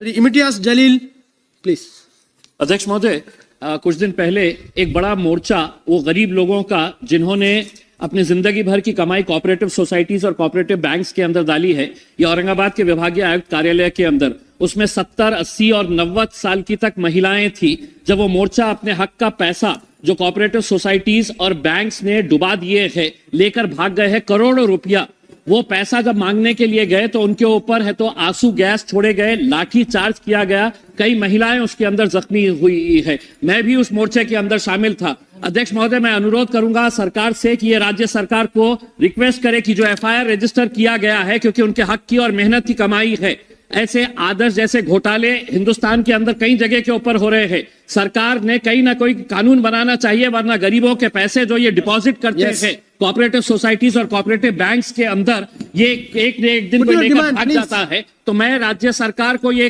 इमितियास जलील please. अध्यक्ष महोदय, कुछ दिन पहले एक बड़ा मोर्चा वो गरीब लोगों का जिन्होंने अपनी जिंदगी भर की कमाई कोऑपरेटिव सोसाइटीज और कोऑपरेटिव बैंक्स के अंदर डाली है, ये औरंगाबाद के विभागीय आयुक्त कार्यालय के अंदर, उसमें 70, 80 और 90 साल की तक महिलाएं थी। जब वो मोर्चा अपने हक का पैसा जो कोऑपरेटिव सोसाइटीज और बैंक्स ने डुबा दिए हैं लेकर भाग गए हैं करोड़ों रुपया, वो पैसा जब मांगने के लिए गए तो उनके ऊपर है तो आंसू गैस छोड़े गए, लाठी चार्ज किया गया, कई महिलाएं उसके अंदर जख्मी हुई है। मैं भी उस मोर्चे के अंदर शामिल था। अध्यक्ष महोदय, मैं अनुरोध करूंगा सरकार से कि ये राज्य सरकार को रिक्वेस्ट करे कि जो एफआईआर रजिस्टर किया गया है, क्योंकि उनके हक की और मेहनत की कमाई है, ऐसे आदर्श जैसे घोटाले हिंदुस्तान के अंदर कई जगह के ऊपर हो रहे हैं। सरकार ने कहीं ना कोई कानून बनाना चाहिए, वरना गरीबों के पैसे जो ये डिपॉजिट करते हैं कोऑपरेटिव सोसाइटीज और कोऑपरेटिव बैंक्स के अंदर, ये एक दिन कोई लेकर भाग जाता है। तो मैं राज्य सरकार को ये